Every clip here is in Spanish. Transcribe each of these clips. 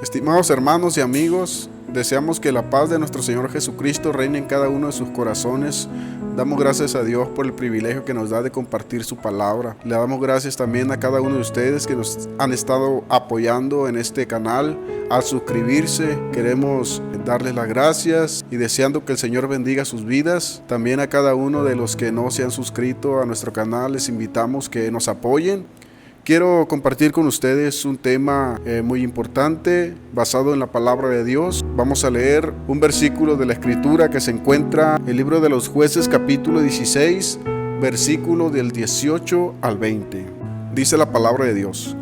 Estimados hermanos y amigos, deseamos que la paz de nuestro Señor Jesucristo reine en cada uno de sus corazones. Damos gracias a Dios por el privilegio que nos da de compartir su palabra. Le damos gracias también a cada uno de ustedes que nos han estado apoyando en este canal. Al suscribirse, queremos darles las gracias y deseando que el Señor bendiga sus vidas. También a cada uno de los que no se han suscrito a nuestro canal, les invitamos que nos apoyen. Quiero compartir con ustedes un tema muy importante basado en la palabra de Dios. Vamos a leer un versículo de la Escritura que se encuentra en el libro de los Jueces, capítulo 16, versículo del 18 al 20. Dice la palabra de Dios: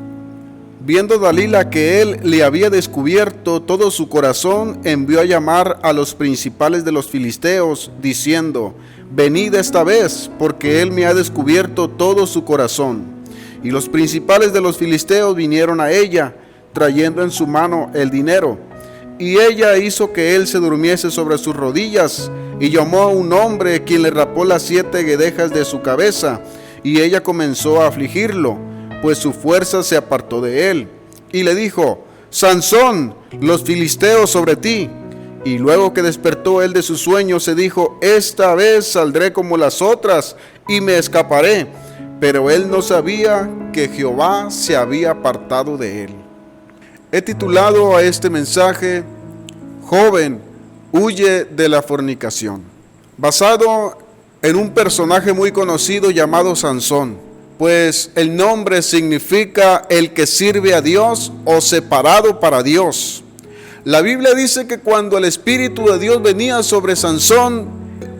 Viendo Dalila que él le había descubierto todo su corazón, envió a llamar a los principales de los filisteos, diciendo: Venid esta vez, porque él me ha descubierto todo su corazón. Y los principales de los filisteos vinieron a ella, trayendo en su mano el dinero. Y ella hizo que él se durmiese sobre sus rodillas, y llamó a un hombre, quien le rapó las 7 guedejas de su cabeza. Y ella comenzó a afligirlo, pues su fuerza se apartó de él. Y le dijo: Sansón, los filisteos sobre ti. Y luego que despertó él de su sueño, se dijo: Esta vez saldré como las otras, y me escaparé. Pero él no sabía que Jehová se había apartado de él. He titulado a este mensaje: Joven, huye de la fornicación, basado en un personaje muy conocido llamado Sansón, pues el nombre significa el que sirve a Dios o separado para Dios. La Biblia dice que cuando el Espíritu de Dios venía sobre Sansón,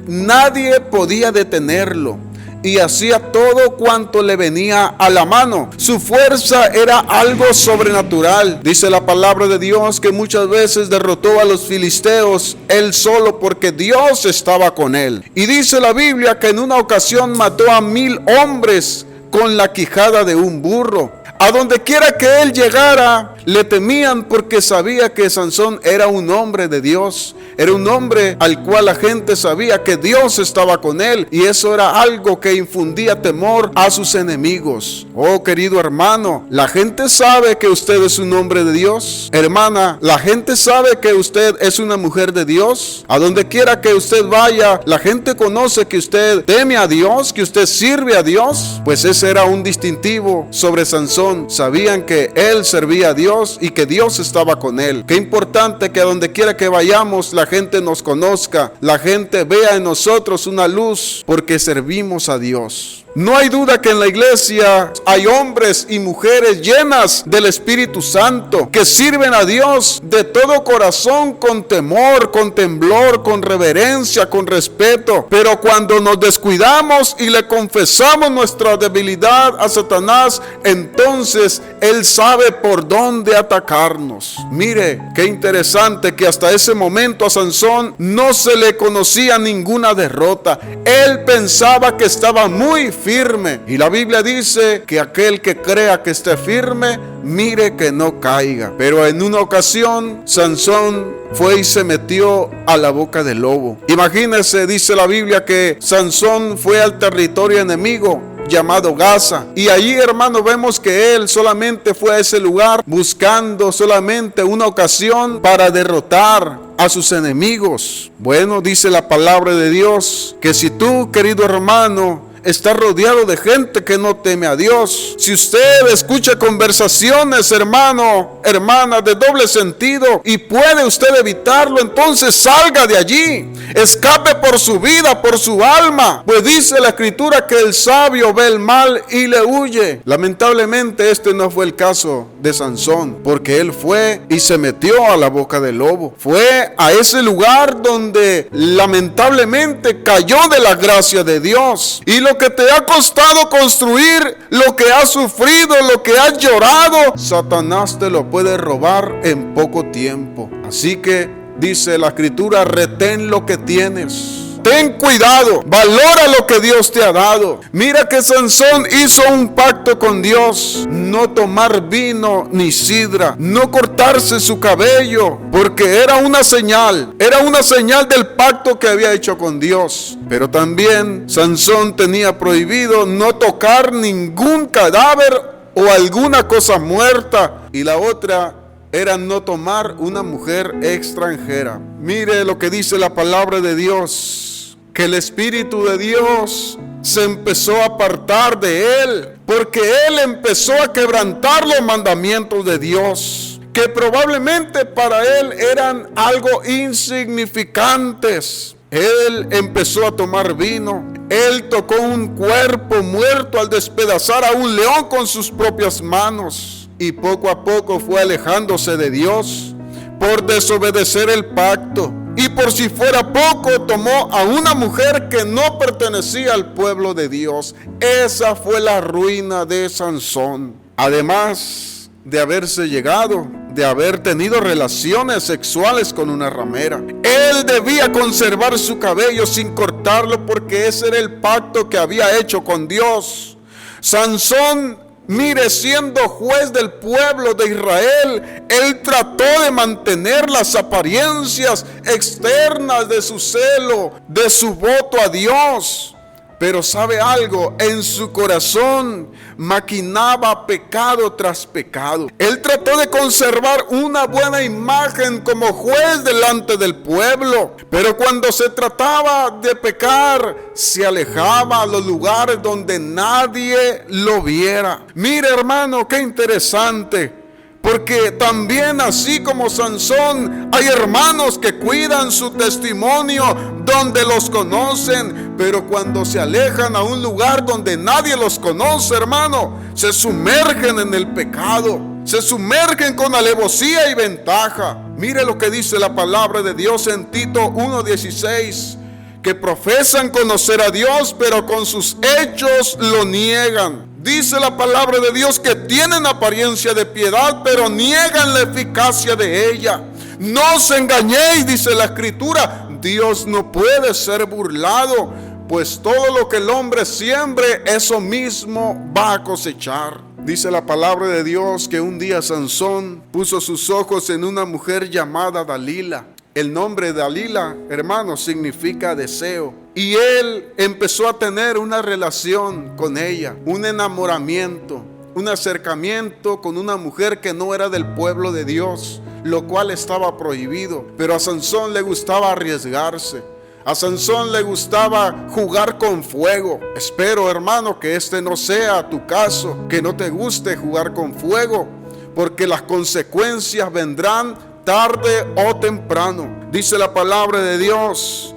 nadie podía detenerlo. Y hacía todo cuanto le venía a la mano. Su fuerza era algo sobrenatural. Dice la palabra de Dios que muchas veces derrotó a los filisteos él solo, porque Dios estaba con él. Y dice la Biblia que en una ocasión mató a 1000 hombres con la quijada de un burro. A donde quiera que él llegara, le temían, porque sabía que Sansón era un hombre de Dios. Era un hombre al cual la gente sabía que Dios estaba con él, y eso era algo que infundía temor a sus enemigos. Oh, querido hermano, la gente sabe que usted es un hombre de Dios. Hermana, la gente sabe que usted es una mujer de Dios. A donde quiera que usted vaya, la gente conoce que usted teme a Dios, que usted sirve a Dios. Pues ese era un distintivo sobre Sansón. Sabían que él servía a Dios y que Dios estaba con él. Qué importante que a donde quiera que vayamos, la gente nos conozca, la gente vea en nosotros una luz, porque servimos a Dios. No hay duda que en la iglesia hay hombres y mujeres llenas del Espíritu Santo, que sirven a Dios de todo corazón, con temor, con temblor, con reverencia, con respeto. Pero cuando nos descuidamos y le confesamos nuestra debilidad a Satanás, entonces él sabe por dónde atacarnos. Mire, qué interesante que hasta ese momento a Sansón no se le conocía ninguna derrota. Él pensaba que estaba muy firme, y la Biblia dice que aquel que crea que esté firme, mire que no caiga. Pero en una ocasión Sansón fue y se metió a la boca del lobo. Imagínense, dice la Biblia que Sansón fue al territorio enemigo llamado Gaza, y allí, hermano, vemos que él solamente fue a ese lugar buscando solamente una ocasión para derrotar a sus enemigos. Bueno, dice la palabra de Dios que si tú, querido hermano, está rodeado de gente que no teme a Dios, si usted escucha conversaciones, hermano, hermana, de doble sentido, y puede usted evitarlo, entonces salga de allí, escape por su vida, por su alma, pues dice la Escritura que el sabio ve el mal y le huye. Lamentablemente este no fue el caso de Sansón, porque él fue y se metió a la boca del lobo. Fue a ese lugar donde lamentablemente cayó de la gracia de Dios. Y lo que te ha costado construir, lo que has sufrido, lo que has llorado, Satanás te lo puede robar en poco tiempo. Así que dice la Escritura: retén lo que tienes. Ten cuidado, valora lo que Dios te ha dado. Mira que Sansón hizo un pacto con Dios: no tomar vino ni sidra, no cortarse su cabello, porque era una señal del pacto que había hecho con Dios. Pero también Sansón tenía prohibido no tocar ningún cadáver o alguna cosa muerta. Y la otra era no tomar una mujer extranjera. Mire lo que dice la palabra de Dios, que el Espíritu de Dios se empezó a apartar de él, porque él empezó a quebrantar los mandamientos de Dios, que probablemente para él eran algo insignificantes. Él empezó a tomar vino. Él tocó un cuerpo muerto al despedazar a un león con sus propias manos. Y poco a poco fue alejándose de Dios por desobedecer el pacto. Y por si fuera poco, tomó a una mujer que no pertenecía al pueblo de Dios. Esa fue la ruina de Sansón. Además de haberse llegado, de haber tenido relaciones sexuales con una ramera. Él debía conservar su cabello sin cortarlo, porque ese era el pacto que había hecho con Dios. Sansón, mire, siendo juez del pueblo de Israel, él trató de mantener las apariencias externas de su celo, de su voto a Dios. Pero ¿sabe algo? En su corazón maquinaba pecado tras pecado. Él trató de conservar una buena imagen como juez delante del pueblo, pero cuando se trataba de pecar, se alejaba a los lugares donde nadie lo viera. Mire, hermano, qué interesante. Porque también, así como Sansón, hay hermanos que cuidan su testimonio donde los conocen, pero cuando se alejan a un lugar donde nadie los conoce, hermano, se sumergen en el pecado, se sumergen con alevosía y ventaja. Mire lo que dice la palabra de Dios en Tito 1:16, que profesan conocer a Dios, pero con sus hechos lo niegan. Dice la palabra de Dios que tienen apariencia de piedad, pero niegan la eficacia de ella. No os engañéis, dice la Escritura. Dios no puede ser burlado, pues todo lo que el hombre siembre, eso mismo va a cosechar. Dice la palabra de Dios que un día Sansón puso sus ojos en una mujer llamada Dalila. El nombre Dalila, hermanos, significa deseo. Y él empezó a tener una relación con ella, un enamoramiento, un acercamiento con una mujer que no era del pueblo de Dios, lo cual estaba prohibido. Pero a Sansón le gustaba arriesgarse. A Sansón le gustaba jugar con fuego. Espero, hermano, que este no sea tu caso, que no te guste jugar con fuego, porque las consecuencias vendrán tarde o temprano. Dice la palabra de Dios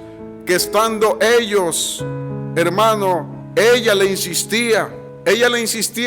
que estando ellos, hermano, ella le insistía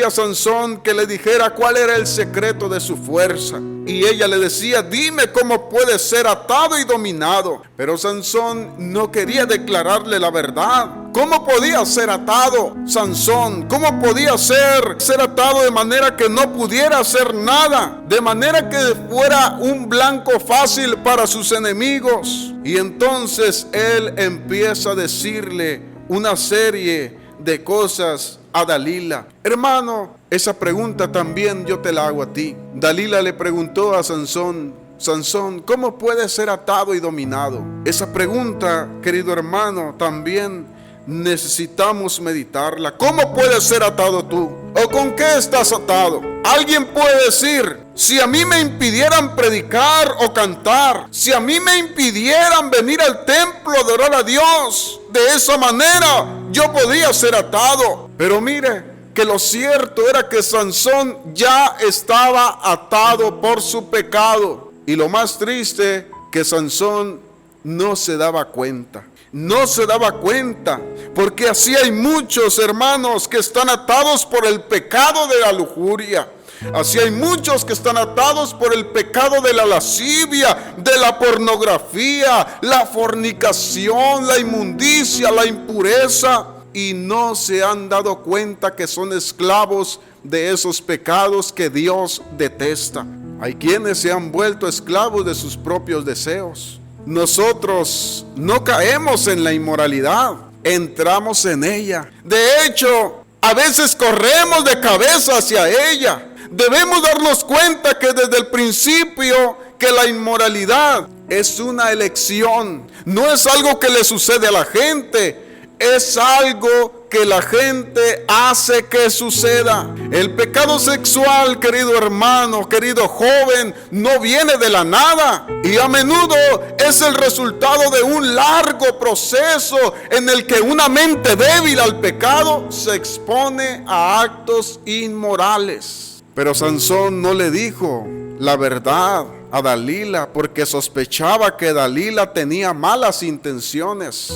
a Sansón que le dijera cuál era el secreto de su fuerza. Y ella le decía: dime cómo puede ser atado y dominado. Pero Sansón no quería declararle la verdad. ¿Cómo podía ser atado Sansón? ¿Cómo podía ser atado de manera que no pudiera hacer nada? De manera que fuera un blanco fácil para sus enemigos. Y entonces él empieza a decirle una serie de cosas a Dalila. Hermano, esa pregunta también yo te la hago a ti. Dalila le preguntó a Sansón: Sansón, ¿cómo puede ser atado y dominado? Esa pregunta, querido hermano, también necesitamos meditarla. ¿Cómo puedes ser atado tú? ¿O con qué estás atado? Alguien puede decir: si a mí me impidieran predicar o cantar, si a mí me impidieran venir al templo a adorar a Dios, de esa manera yo podía ser atado. Pero mire, que lo cierto era que Sansón ya estaba atado por su pecado. Y lo más triste, que Sansón no se daba cuenta. No se daba cuenta, porque así hay muchos hermanos que están atados por el pecado de la lujuria. Así hay muchos que están atados por el pecado de la lascivia, de la pornografía, la fornicación, la inmundicia, la impureza, y no se han dado cuenta que son esclavos de esos pecados que Dios detesta. Hay quienes se han vuelto esclavos de sus propios deseos. Nosotros no caemos en la inmoralidad, entramos en ella. De hecho, a veces corremos de cabeza hacia ella. Debemos darnos cuenta que desde el principio que la inmoralidad es una elección. No es algo que le sucede a la gente, es algo que la gente hace que suceda. El pecado sexual, querido hermano, querido joven, no viene de la nada y a menudo es el resultado de un largo proceso en el que una mente débil al pecado se expone a actos inmorales. Pero Sansón no le dijo la verdad a Dalila porque sospechaba que Dalila tenía malas intenciones.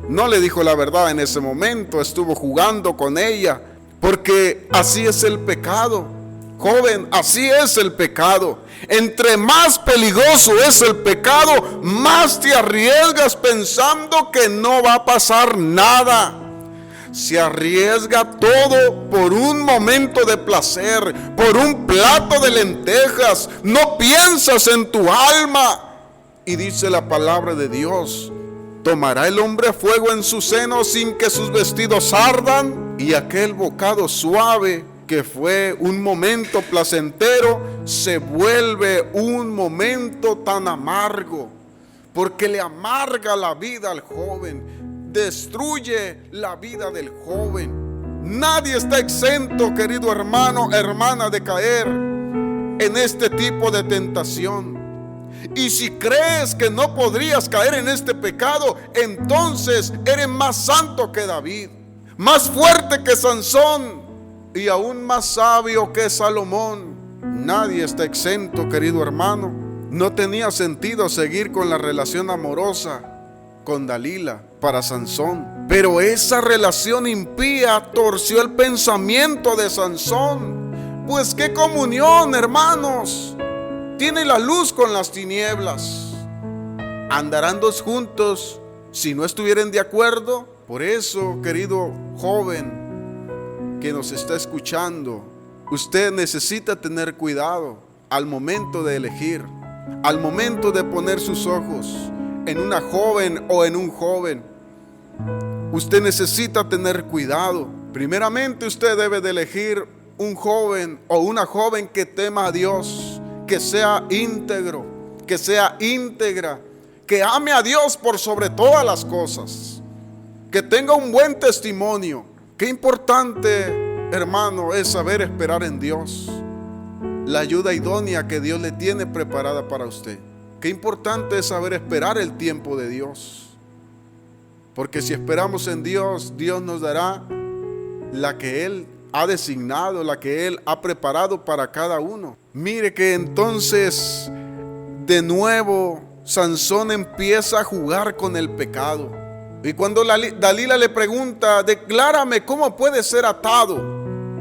No le dijo la verdad en ese momento, estuvo jugando con ella, porque así es el pecado. Joven, así es el pecado. Entre más peligroso es el pecado, más te arriesgas pensando que no va a pasar nada. Se arriesga todo por un momento de placer, por un plato de lentejas. No piensas en tu alma. Y dice la palabra de Dios: ¿tomará el hombre fuego en su seno sin que sus vestidos ardan? Y aquel bocado suave que fue un momento placentero se vuelve un momento tan amargo, porque le amarga la vida al joven, destruye la vida del joven. Nadie está exento, querido hermano, hermana, de caer en este tipo de tentación. Y si crees que no podrías caer en este pecado, entonces eres más santo que David, más fuerte que Sansón y aún más sabio que Salomón. Nadie está exento, querido hermano. No tenía sentido seguir con la relación amorosa con Dalila para Sansón, pero esa relación impía torció el pensamiento de Sansón. Pues qué comunión, hermanos, tiene la luz con las tinieblas. ¿Andarán dos juntos si no estuvieran de acuerdo? Por eso, querido joven que nos está escuchando, usted necesita tener cuidado al momento de elegir, al momento de poner sus ojos en una joven o en un joven. Usted necesita tener cuidado. Primeramente, usted debe de elegir un joven o una joven que tema a Dios, que sea íntegro, que sea íntegra, que ame a Dios por sobre todas las cosas, que tenga un buen testimonio. Qué importante, hermano, es saber esperar en Dios, la ayuda idónea que Dios le tiene preparada para usted. Qué importante es saber esperar el tiempo de Dios, porque si esperamos en Dios, Dios nos dará la que Él ha designado, la que Él ha preparado para cada uno. Mire que entonces de nuevo Sansón empieza a jugar con el pecado. Y cuando Dalila le pregunta: declárame cómo puede ser atado,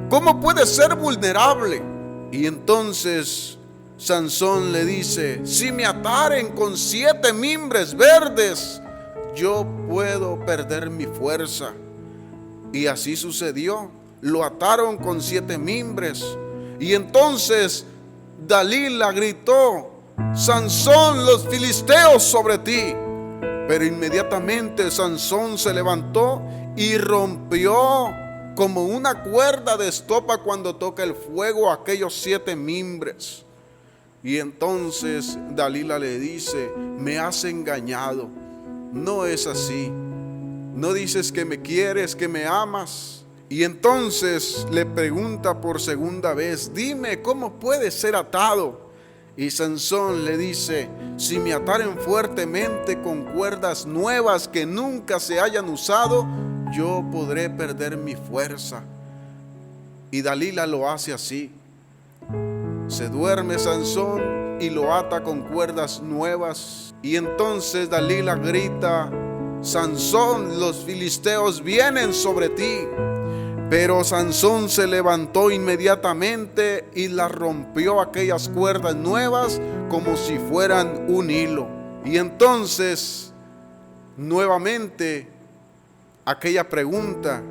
cómo puede ser vulnerable. Y entonces Sansón le dice: si me ataren con 7 mimbres verdes, yo puedo perder mi fuerza. Y así sucedió. Lo ataron con 7 mimbres. Y entonces Dalila gritó: Sansón, los filisteos sobre ti. Pero inmediatamente Sansón se levantó y rompió como una cuerda de estopa cuando toca el fuego aquellos 7 mimbres. Y entonces Dalila le dice: me has engañado, no es así, no dices que me quieres, que me amas. Y entonces le pregunta por segunda vez: dime cómo puede ser atado. Y Sansón le dice: si me ataren fuertemente con cuerdas nuevas que nunca se hayan usado, yo podré perder mi fuerza. Y Dalila lo hace así. Se duerme Sansón y lo ata con cuerdas nuevas. Y entonces Dalila grita: Sansón, los filisteos vienen sobre ti. Pero Sansón se levantó inmediatamente y las rompió aquellas cuerdas nuevas como si fueran un hilo. Y entonces nuevamente aquella pregunta,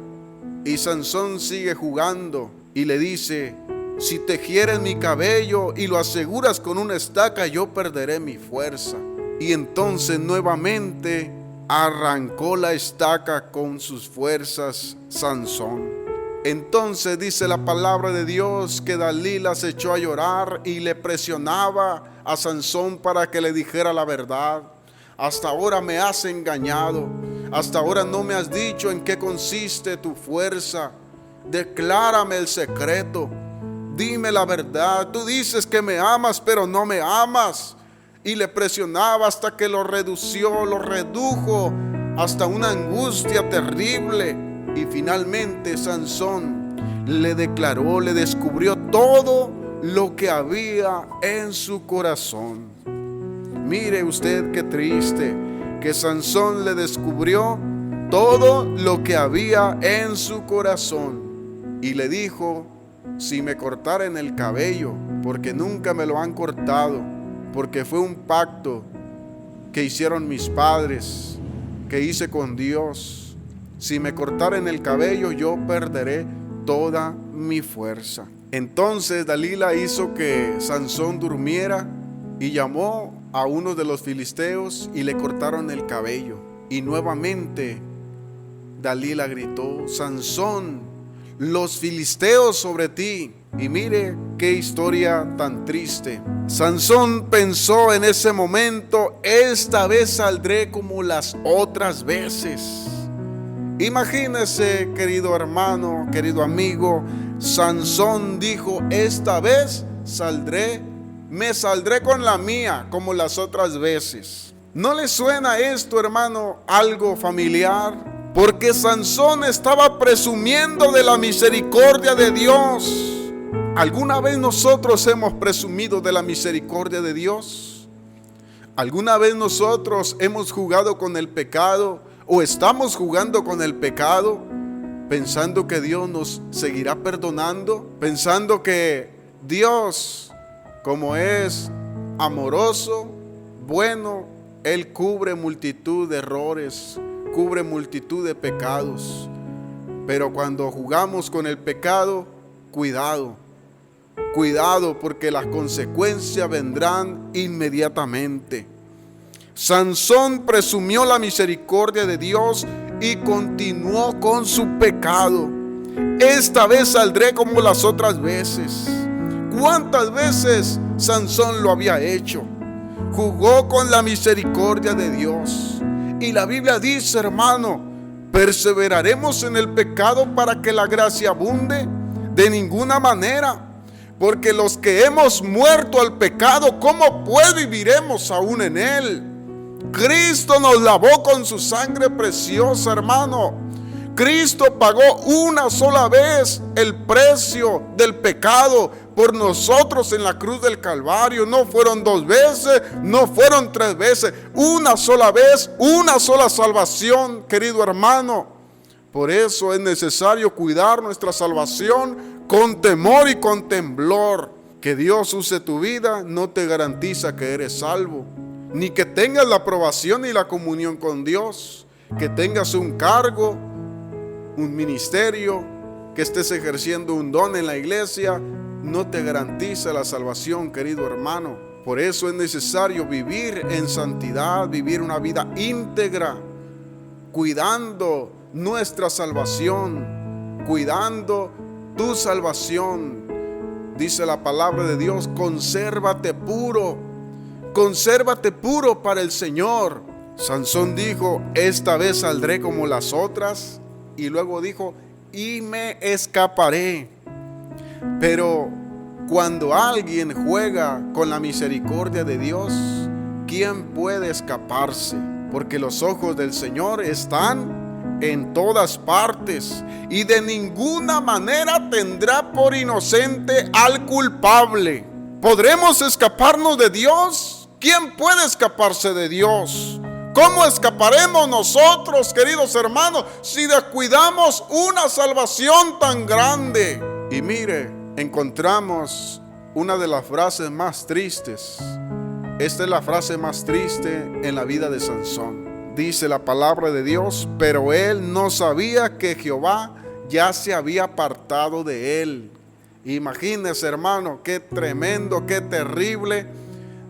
y Sansón sigue jugando y le dice: si tejieres mi cabello y lo aseguras con una estaca, yo perderé mi fuerza. Y entonces nuevamente arrancó la estaca con sus fuerzas Sansón. Entonces dice la palabra de Dios que Dalila se echó a llorar y le presionaba a Sansón para que le dijera la verdad. Hasta ahora me has engañado, Hasta ahora no me has dicho en qué consiste tu fuerza. Declárame el secreto. Dime la verdad. Tú dices que me amas, pero no me amas. Y le presionaba hasta que lo redujo hasta una angustia terrible. Y finalmente Sansón le declaró, le descubrió todo lo que había en su corazón. Mire usted qué triste, que Sansón le descubrió todo lo que había en su corazón. Y le dijo: si me cortaran el cabello, porque nunca me lo han cortado, porque fue un pacto que hicieron mis padres, que hice con Dios. Si me cortaran el cabello, yo perderé toda mi fuerza. Entonces Dalila hizo que Sansón durmiera y llamó a uno de los filisteos y le cortaron el cabello. Y nuevamente Dalila gritó: Sansón, los filisteos sobre ti. Y mire qué historia tan triste. Sansón pensó en ese momento: esta vez saldré como las otras veces. Imagínese, querido hermano, querido amigo, Sansón dijo: esta vez me saldré con la mía como las otras veces. ¿No le suena esto, hermano, algo familiar? Porque Sansón estaba presumiendo de la misericordia de Dios. ¿Alguna vez nosotros hemos presumido de la misericordia de Dios? ¿Alguna vez nosotros hemos jugado con el pecado o estamos jugando con el pecado, pensando que Dios nos seguirá perdonando? Pensando que Dios, como es amoroso, bueno, Él cubre multitud de errores, cubre multitud de pecados. Pero cuando jugamos con el pecado, cuidado, porque las consecuencias vendrán inmediatamente. Sansón presumió la misericordia de Dios y continuó con su pecado. Esta vez saldré como las otras veces. ¿Cuántas veces Sansón lo había hecho? Jugó con la misericordia de Dios. Y la Biblia dice, hermano, ¿perseveraremos en el pecado para que la gracia abunde? De ninguna manera. Porque los que hemos muerto al pecado, ¿cómo pues viviremos aún en él? Cristo nos lavó con su sangre preciosa, hermano. Cristo pagó una sola vez el precio del pecado por nosotros en la cruz del Calvario. No fueron 2 veces, no fueron 3 veces, una sola vez, una sola salvación, querido hermano. Por eso es necesario cuidar nuestra salvación con temor y con temblor. Que Dios use tu vida no te garantiza que eres salvo, ni que tengas la aprobación y la comunión con Dios, que tengas un cargo, un ministerio, que estés ejerciendo un don en la iglesia, no te garantiza la salvación, querido hermano. Por eso es necesario vivir en santidad, vivir una vida íntegra, cuidando nuestra salvación, cuidando tu salvación. Dice la palabra de Dios: consérvate puro para el Señor. Sansón dijo: esta vez saldré como las otras. Y luego dijo: y me escaparé. Pero cuando alguien juega con la misericordia de Dios, ¿quién puede escaparse? Porque los ojos del Señor están en todas partes, y de ninguna manera tendrá por inocente al culpable. ¿Podremos escaparnos de Dios? ¿Quién puede escaparse de Dios? ¿Cómo escaparemos nosotros, queridos hermanos, si descuidamos una salvación tan grande? Y mire, encontramos una de las frases más tristes. Esta es la frase más triste en la vida de Sansón. Dice la palabra de Dios: pero él no sabía que Jehová ya se había apartado de él. Imagínese, hermano, qué tremendo, qué terrible.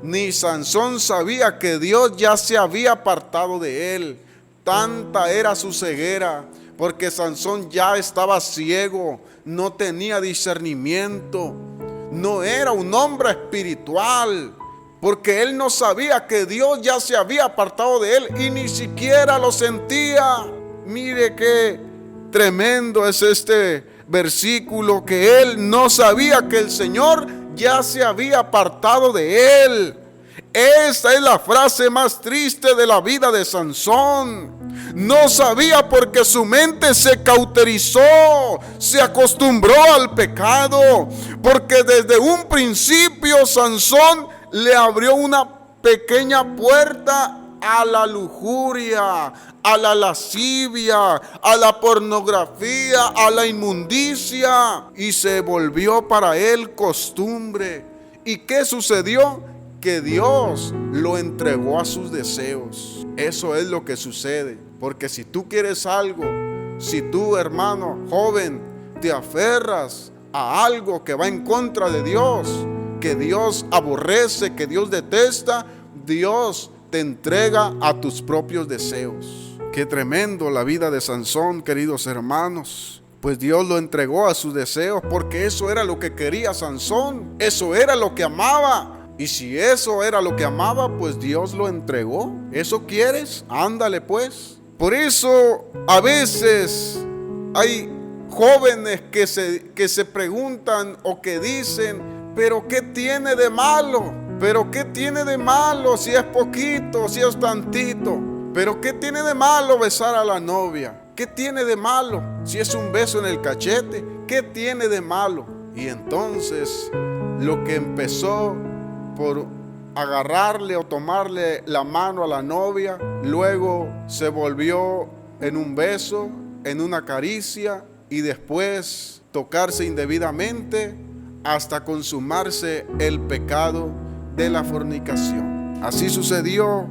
Ni Sansón sabía que Dios ya se había apartado de él. Tanta era su ceguera, porque Sansón ya estaba ciego, no tenía discernimiento, no era un hombre espiritual. porque él no sabía que Dios ya se había apartado de él y ni siquiera lo sentía. Mire qué tremendo es este versículo, que él no sabía que el Señor ya se había apartado de él. Esta es la frase más triste de la vida de Sansón. No sabía porque su mente se cauterizó, se acostumbró al pecado, porque desde un principio Sansón le abrió una pequeña puerta a la lujuria, a la lascivia, a la pornografía, a la inmundicia, y se volvió para él costumbre. ¿Y qué sucedió? Que Dios lo entregó a sus deseos. Eso es lo que sucede, porque si tú quieres algo, si tú, hermano joven, te aferras a algo que va en contra de Dios, que Dios aborrece, que Dios detesta, Dios te entrega a tus propios deseos. Qué tremendo la vida de Sansón, queridos hermanos. Pues Dios lo entregó a sus deseos, porque eso era lo que quería Sansón, eso era lo que amaba. Y si eso era lo que amaba, pues Dios lo entregó. ¿Eso quieres? Ándale pues. Por eso a veces hay jóvenes que se preguntan o que dicen: ¿pero qué tiene de malo? ¿Pero qué tiene de malo si es poquito, si es tantito? ¿Pero qué tiene de malo besar a la novia? ¿Qué tiene de malo si es un beso en el cachete? ¿Qué tiene de malo? Y entonces lo que empezó por agarrarle o tomarle la mano a la novia, luego se volvió en un beso, en una caricia, y después tocarse indebidamente hasta consumarse el pecado de la fornicación. Así sucedió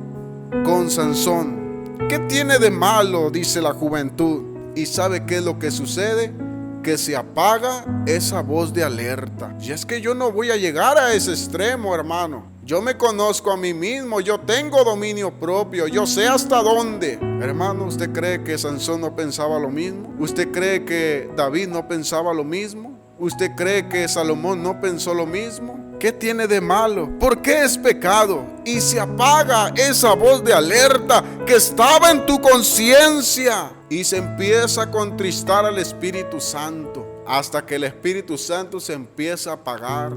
con Sansón. ¿Qué tiene de malo?, dice la juventud. ¿Y sabe qué es lo que sucede? Que se apaga esa voz de alerta. Y es que yo no voy a llegar a ese extremo, hermano. Yo me conozco a mí mismo, yo tengo dominio propio, yo sé hasta dónde. Hermano, ¿usted cree que Sansón no pensaba lo mismo? ¿Usted cree que David no pensaba lo mismo? ¿Usted cree que Salomón no pensó lo mismo? ¿Qué tiene de malo? ¿Por qué es pecado? Y se apaga esa voz de alerta que estaba en tu conciencia y se empieza a contristar al Espíritu Santo, hasta que el Espíritu Santo se empieza a apagar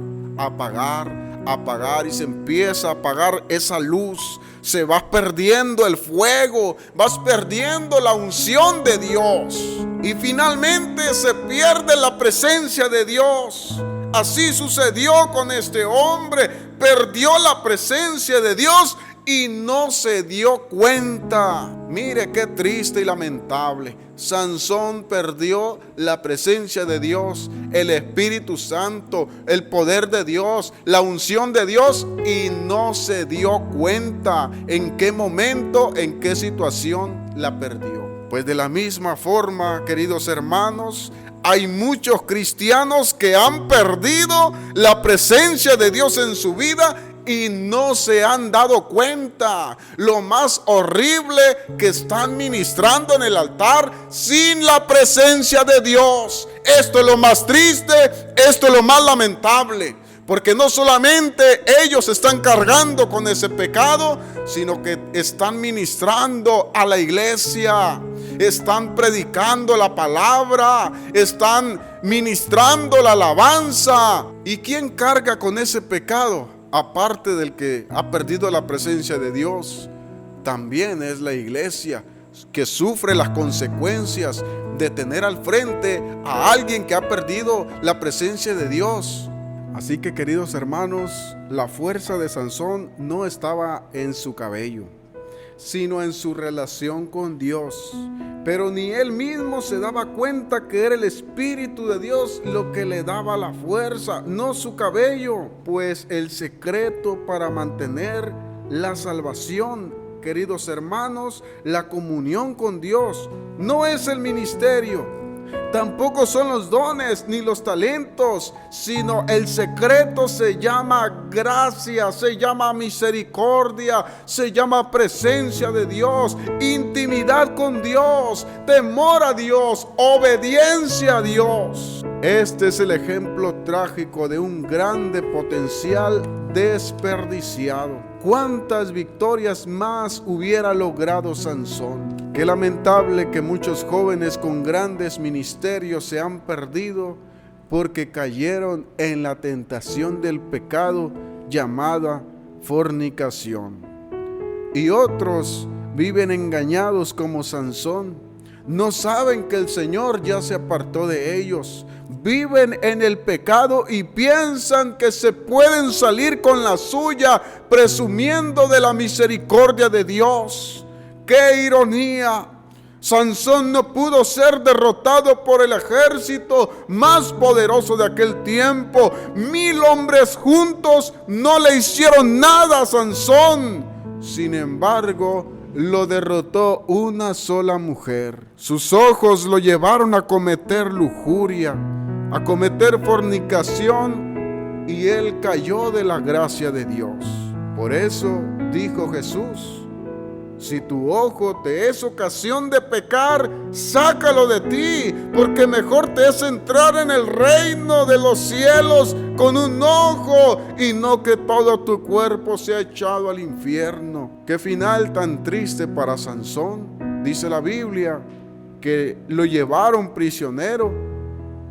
y se empieza a apagar esa luz. Se va perdiendo el fuego, vas perdiendo la unción de Dios y finalmente se pierde la presencia de Dios. Así sucedió con este hombre, perdió la presencia de Dios y no se dio cuenta. Mire qué triste y lamentable. Sansón perdió la presencia de Dios, el Espíritu Santo, el poder de Dios, la unción de Dios, y no se dio cuenta en qué momento, en qué situación la perdió. Pues de la misma forma, queridos hermanos, hay muchos cristianos que han perdido la presencia de Dios en su vida y no se han dado cuenta. Lo más horrible, que están ministrando en el altar sin la presencia de Dios. Esto es lo más triste, esto es lo más lamentable, porque no solamente ellos están cargando con ese pecado, sino que están ministrando a la iglesia, están predicando la palabra, están ministrando la alabanza. ¿Y quién carga con ese pecado? Aparte del que ha perdido la presencia de Dios, también es la iglesia, que sufre las consecuencias de tener al frente a alguien que ha perdido la presencia de Dios. Así que, queridos hermanos, la fuerza de Sansón no estaba en su cabello, sino en su relación con Dios. Pero ni él mismo se daba cuenta que era el Espíritu de Dios lo que le daba la fuerza, no su cabello. Pues el secreto para mantener la salvación, queridos hermanos, la comunión con Dios, no es el ministerio, tampoco son los dones ni los talentos, sino el secreto se llama gracia, se llama misericordia, se llama presencia de Dios, intimidad con Dios, temor a Dios, obediencia a Dios. Este es el ejemplo trágico de un grande potencial desperdiciado. ¿Cuántas victorias más hubiera logrado Sansón? Qué lamentable que muchos jóvenes con grandes ministerios se han perdido porque cayeron en la tentación del pecado llamada fornicación. Y otros viven engañados como Sansón. No saben que el Señor ya se apartó de ellos. Viven en el pecado y piensan que se pueden salir con la suya, presumiendo de la misericordia de Dios. ¡Qué ironía! Sansón no pudo ser derrotado por el ejército más poderoso de aquel tiempo. 1000 hombres juntos no le hicieron nada a Sansón. Sin embargo, lo derrotó una sola mujer. Sus ojos lo llevaron a cometer lujuria, a cometer fornicación, y él cayó de la gracia de Dios. Por eso dijo Jesús: si tu ojo te es ocasión de pecar, sácalo de ti, porque mejor te es entrar en el reino de los cielos con un ojo y no que todo tu cuerpo sea echado al infierno. Qué final tan triste para Sansón. Dice la Biblia que lo llevaron prisionero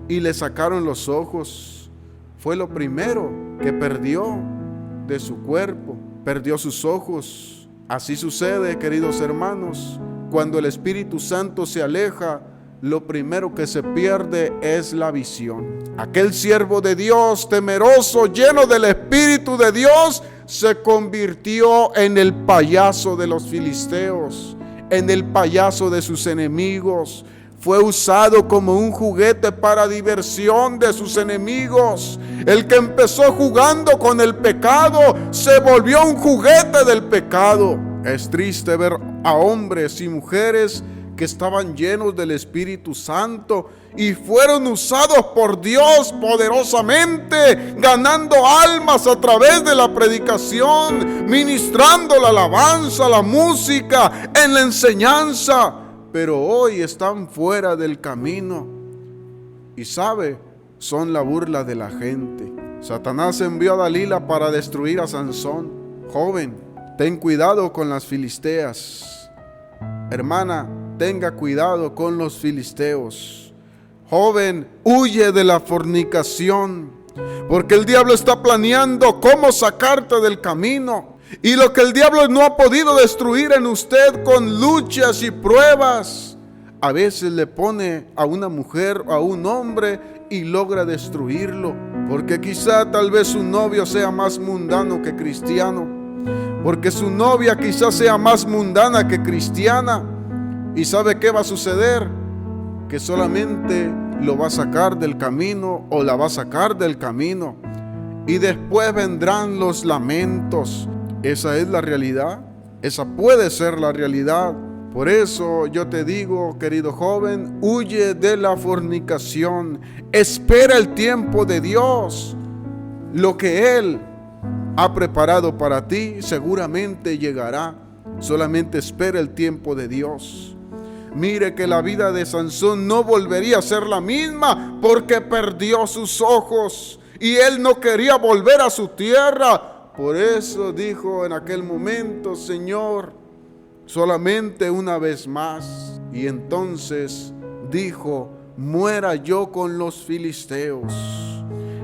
y le sacaron los ojos. Fue lo primero que perdió de su cuerpo, perdió sus ojos. Así sucede, queridos hermanos, cuando el Espíritu Santo se aleja, lo primero que se pierde es la visión. Aquel siervo de Dios, temeroso, lleno del Espíritu de Dios, se convirtió en el payaso de los filisteos, en el payaso de sus enemigos. Fue usado como un juguete para diversión de sus enemigos. El que empezó jugando con el pecado se volvió un juguete del pecado. Es triste ver a hombres y mujeres que estaban llenos del Espíritu Santo y fueron usados por Dios poderosamente, ganando almas a través de la predicación, ministrando la alabanza, la música, en la enseñanza. Pero hoy están fuera del camino y sabe, son la burla de la gente. Satanás envió a Dalila para destruir a Sansón. Joven, ten cuidado con las filisteas. Hermana, tenga cuidado con los filisteos. Joven, huye de la fornicación, porque el diablo está planeando cómo sacarte del camino. Y lo que el diablo no ha podido destruir en usted con luchas y pruebas, a veces le pone a una mujer o a un hombre y logra destruirlo. Porque quizá tal vez su novio sea más mundano que cristiano. Porque su novia quizá sea más mundana que cristiana. ¿Y sabe qué va a suceder? Que solamente lo va a sacar del camino o la va a sacar del camino. Y después vendrán los lamentos. Esa es la realidad. Esa puede ser la realidad. Por eso yo te digo, querido joven, huye de la fornicación. Espera el tiempo de Dios. Lo que Él ha preparado para ti seguramente llegará. Solamente espera el tiempo de Dios. Mire que la vida de Sansón no volvería a ser la misma porque perdió sus ojos y él no quería volver a su tierra. Por eso dijo en aquel momento: Señor, solamente una vez más. Y entonces dijo: muera yo con los filisteos.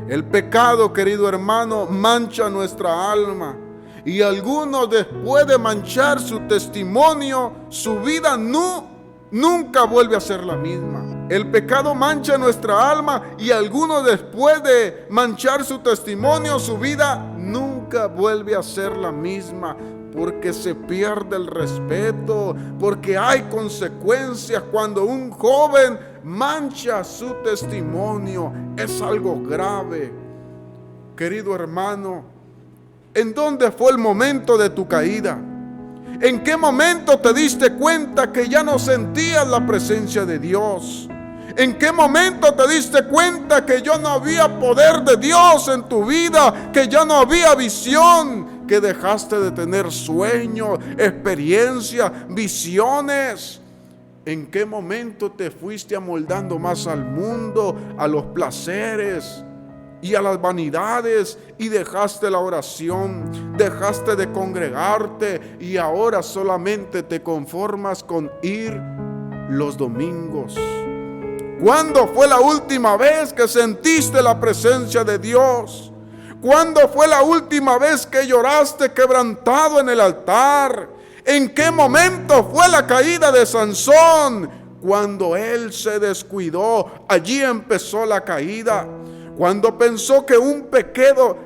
El pecado, querido hermano, mancha nuestra alma. Y algunos, después de manchar su testimonio, su vida nunca vuelve a ser la misma. El pecado mancha nuestra alma y algunos, después de manchar su testimonio, su vida nunca vuelve a ser la misma, porque se pierde el respeto, porque hay consecuencias cuando un joven mancha su testimonio. Es algo grave. Querido hermano, ¿en dónde fue el momento de tu caída? ¿En qué momento te diste cuenta que ya no sentías la presencia de Dios? ¿En qué momento te diste cuenta que ya no había poder de Dios en tu vida? Que ya no había visión, que dejaste de tener sueños, experiencias, visiones. ¿En qué momento te fuiste amoldando más al mundo, a los placeres y a las vanidades, y dejaste la oración, dejaste de congregarte y ahora solamente te conformas con ir los domingos? ¿Cuándo fue la última vez que sentiste la presencia de Dios? ¿Cuándo fue la última vez que lloraste quebrantado en el altar? ¿En qué momento fue la caída de Sansón? Cuando él se descuidó, allí empezó la caída. Cuando pensó que un pecado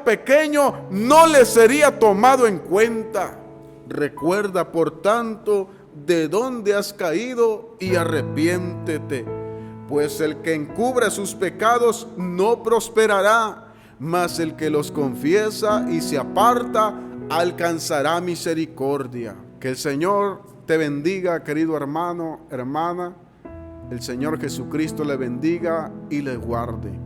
pequeño no le sería tomado en cuenta. Recuerda, por tanto, de dónde has caído y arrepiéntete, pues el que encubre sus pecados no prosperará, mas el que los confiesa y se aparta alcanzará misericordia. Que el Señor te bendiga, querido hermano, hermana. El Señor Jesucristo le bendiga y le guarde.